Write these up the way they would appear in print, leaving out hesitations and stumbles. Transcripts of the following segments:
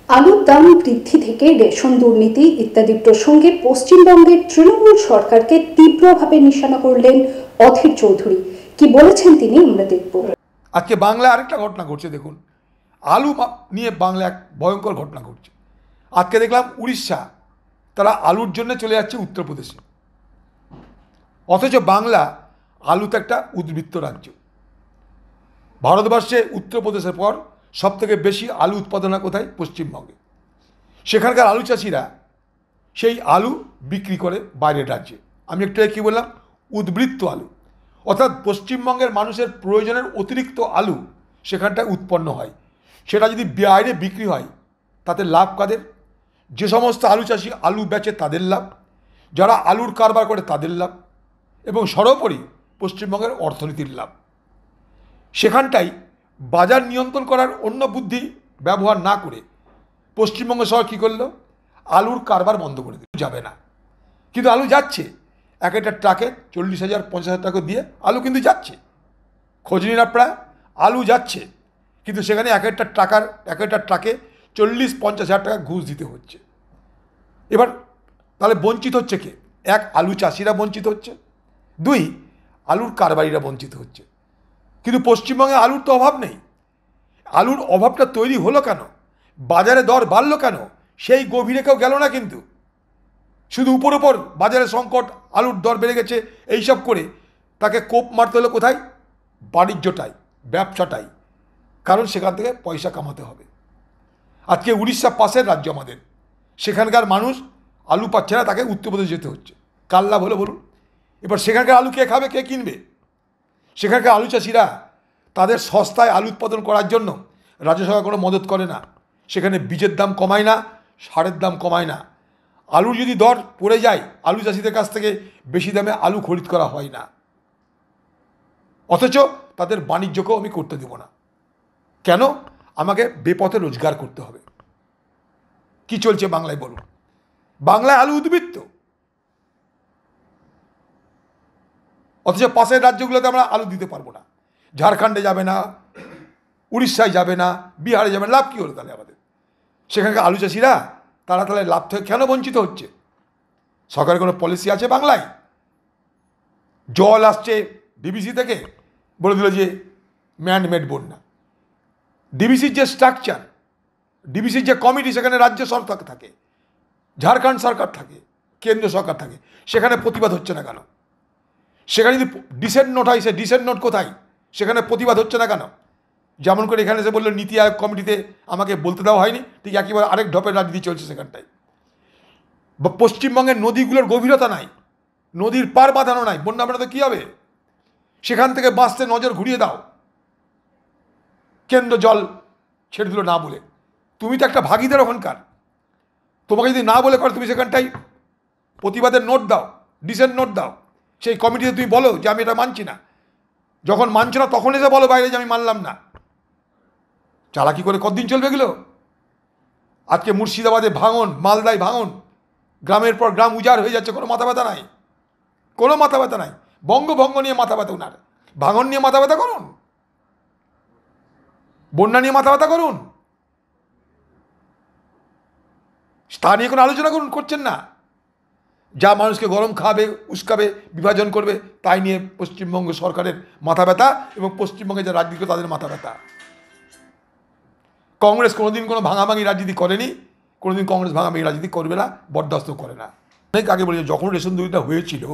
আলুর দাম বৃদ্ধি থেকে রেশন দুর্নীতি ইত্যাদি প্রসঙ্গে পশ্চিমবঙ্গের তৃণমূল সরকারকে তীব্রভাবে নিশানা করলেন অধীর চৌধুরী। কি বলেছেন তিনি আমরা দেখব। আজকে বাংলায় আরেকটা ঘটনা ঘটছে, দেখুন আলু নিয়ে বাংলা এক ভয়ঙ্কর ঘটনা ঘটছে। আজকে দেখলাম উড়িষ্যা তারা আলুর জন্য চলে যাচ্ছে উত্তরপ্রদেশে, অথচ বাংলা আলুতে একটা উদ্বৃত্ত রাজ্য। ভারতবর্ষে উত্তরপ্রদেশের পর সবথেকে বেশি আলু উৎপাদন হয় কোথায়? পশ্চিমবঙ্গে। সেখানকার আলু চাষিরা সেই আলু বিক্রি করে বাইরের রাজ্যে। আমি একটু কী বললাম? উদ্বৃত্ত আলু, অর্থাৎ পশ্চিমবঙ্গের মানুষের প্রয়োজনের অতিরিক্ত আলু সেখানটায় উৎপন্ন হয়। সেটা যদি বাইরে বিক্রি হয় তাতে লাভ কাদের? যে সমস্ত আলু চাষি আলু বেচে তাদের লাভ, যারা আলুর কারবার করে তাদের লাভ, এবং সর্বোপরি পশ্চিমবঙ্গের অর্থনীতির লাভ। সেখানটাই বাজার নিয়ন্ত্রণ করার অন্য বুদ্ধি ব্যবহার না করে পশ্চিমবঙ্গ সরকার কী করলো? আলুর কারবার বন্ধ করে দিল, যাবে না। কিন্তু আলু যাচ্ছে, এক একটা ট্রাকে 40,000 50,000 টাকা দিয়ে আলু কিন্তু যাচ্ছে। খোঁজ নিন আপনারা, আলু যাচ্ছে, কিন্তু সেখানে এক একটা ট্রাকে 40-50,000 টাকা ঘুষ দিতে হচ্ছে। এবার তাহলে বঞ্চিত হচ্ছে কে? এক, আলু চাষিরা বঞ্চিত হচ্ছে, দুই, আলুর কারবারিরা বঞ্চিত হচ্ছে। কিন্তু পশ্চিমবঙ্গে আলুর তো অভাব নেই। আলুর অভাবটা তৈরি হলো কেন? বাজারে দর বাড়লো কেন? সেই গভীরে কেউ গেল না। কিন্তু শুধু উপর বাজারে সংকট, আলুর দর বেড়ে গেছে, এইসব করে তাকে কোপ মারতে হলো কোথায়? বাণিজ্যটাই, ব্যবসাটাই। কারণ সেখান থেকে পয়সা কামাতে হবে। আজকে উড়িষ্যা পাশের রাজ্য আমাদের, সেখানকার মানুষ আলু পাচ্ছে না, তাকে উত্তরপ্রদেশ যেতে হচ্ছে। কার লাভ হলো বলুন? এবার সেখানকার আলু কে খাবে, কে কিনবে? সেখানকার আলু চাষিরা তাদের সস্তায় আলু উৎপাদন করার জন্য রাজ্য সরকার কোনো মদত করে না। সেখানে বীজের দাম কমায় না, সারের দাম কমায় না। আলুর যদি দর পড়ে যায়, আলু চাষিদের কাছ থেকে বেশি দামে আলু খরিদ করা হয় না। অথচ তাদের বাণিজ্যকেও আমি করতে দেব না। কেন? আমাকে বেপথে রোজগার করতে হবে। কি চলছে বাংলায় বলুন? বাংলায় আলু উদ্বৃত্ত, অথচ পাশের রাজ্যগুলোতে আমরা আলু দিতে পারবো না। ঝাড়খণ্ডে যাবে না, উড়িষ্যায় যাবে না, বিহারে যাবে না। লাভ কী হলো তাহলে আমাদের? সেখানকার আলু চাষিরা তারা তাহলে লাভ থেকে কেন বঞ্চিত হচ্ছে? সরকারের কোনো পলিসি আছে বাংলায়? জল আসছে ডিবিসি থেকে, বলে দিল যে ম্যানমেড বন্যা। ডিবিসির যে স্ট্রাকচার, ডিবিসির যে কমিটি, সেখানে রাজ্য সরকার থাকে, ঝাড়খণ্ড সরকার থাকে, কেন্দ্র সরকার থাকে। সেখানে প্রতিবাদ হচ্ছে না কেন? সেখানে যদি ডিসেন্ট নোট হয়, সে ডিসেন্ট নোট কোথায়? সেখানে প্রতিবাদ হচ্ছে না কেন? যেমন করে এখানে এসে বললো নীতি আয়োগ কমিটিতে আমাকে বলতে দেওয়া হয়নি, ঠিক একেবারে আরেক ঢপের রাজনীতি চলছে সেখানটায়। পশ্চিমবঙ্গের নদীগুলোর গভীরতা নাই, নদীর পার বাঁধানো নাই, বন্যা বাঁধাতে কী হবে? সেখান থেকে বাঁচতে নজর ঘুরিয়ে দাও। কেন্দ্র জল ছেড়ে দিল না বলে। তুমি তো একটা ভাগিদার ওখানকার। তোমাকে যদি না বলে করে, তুমি সেখানটাই প্রতিবাদের নোট দাও, ডিসেন্ট নোট দাও। সেই কমিটিতে তুমি বলো যে আমি এটা মানছি না। যখন মানছো না তখন এসে বলো বাইরে যে আমি মানলাম না। চালাকি করে কতদিন চলবে এগুলো? আজকে মুর্শিদাবাদে ভাঙন, মালদায় ভাঙন, গ্রামের পর গ্রাম উজাড় হয়ে যাচ্ছে, কোনো মাথা ব্যথা নাই, কোনো মাথা ব্যথা নাই। বঙ্গভঙ্গ নিয়ে মাথা ব্যথা উনার, ভাঙন নিয়ে মাথা ব্যথা করুন, বন্যা নিয়ে মাথা ব্যথা করুন, তা নিয়ে কোনো আলোচনা করছেন না। যা মানুষকে গরম খাবে, উস্কাবে, বিভাজন করবে, তাই নিয়ে পশ্চিমবঙ্গ সরকারের মাথা ব্যথা, এবং পশ্চিমবঙ্গে যে রাজনীতি তাদের মাথা ব্যথা। কংগ্রেস কোনোদিন কোনো ভাঙাভাঙি রাজনীতি করেনি, কোনোদিন কংগ্রেস ভাঙাভাঙি রাজনীতি করবে না, বরদাস্ত করে না। অনেক আগে বলেছি, যখন রেশন দুর্নীতিটা হয়েছিল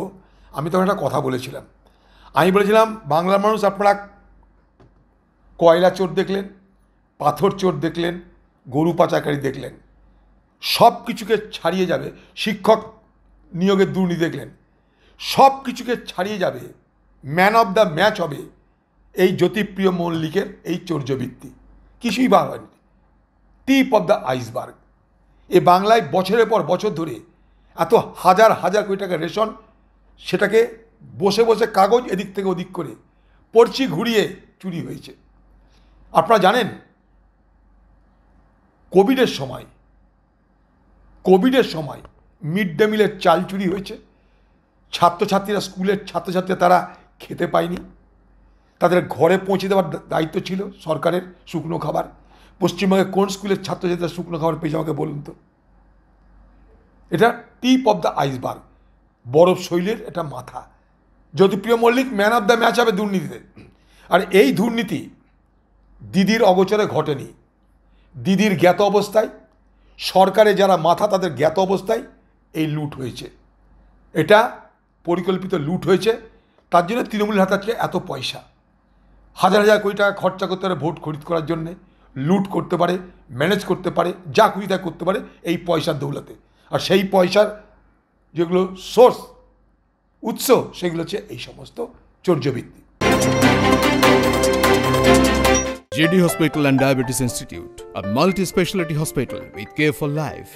আমি তখন একটা কথা বলেছিলাম। আমি বলেছিলাম বাংলার মানুষ, আপনারা কয়লা চোর দেখলেন, পাথর চোর দেখলেন, গরু পাচারকারী দেখলেন, সব কিছুকে ছাড়িয়ে যাবে। শিক্ষক নিয়োগের দুর্নীতি দেখলেন, সব কিছুকে ছাড়িয়ে যাবে। ম্যান অফ দ্য ম্যাচ হবে এই জ্যোতিপ্রিয় মল্লিকের এই চৌর্যবৃত্তি। কিছুই বার হয়নি, টিপ অফ দ্য আইসবার্গ। এ বাংলায় বছরের পর বছর ধরে এত হাজার হাজার কোটি টাকা রেশন, সেটাকে বসে বসে কাগজ এদিক থেকে ওদিক করে পড়ছি ঘুরিয়ে চুরি হয়েছে। আপনারা জানেন কোভিডের সময় মিড ডে মিলের চাল চুরি হয়েছে। ছাত্রছাত্রীরা, স্কুলের ছাত্রছাত্রীরা তারা খেতে পায়নি, তাদের ঘরে পৌঁছে দেওয়ার দায়িত্ব ছিল সরকারের, শুকনো খাবার। পশ্চিমবঙ্গে কোন স্কুলের ছাত্রছাত্রীরা শুকনো খাবার পেয়েছে আমাকে বলুন তো। এটা টিপ অফ দ্য আইসবার্গ, বরফ শৈলের এটা মাথা। Jyotipriya Mallick man of the match হবে দুর্নীতিতে। আর এই দুর্নীতি দিদির অগোচরে ঘটেনি, দিদির জ্ঞাত অবস্থায়, সরকারে যারা মাথা তাদের জ্ঞাত অবস্থায় এই লুট হয়েছে। এটা পরিকল্পিত লুট হয়েছে, তার জন্য তৃণমূলের হাতে আজকে এত পয়সা। হাজার হাজার কোটি টাকা খরচা করতে পারে ভোট খরিদ করার জন্যে, লুট করতে পারে, ম্যানেজ করতে পারে, যা খুশি তা করতে পারে এই পয়সার দৌলতে। আর সেই পয়সার যেগুলো সোর্স, উৎস, সেগুলো হচ্ছে এই সমস্ত চর্যবৃত্তি। JD Hospital and Diabetes Institute, a multi-specialty hospital with care for life.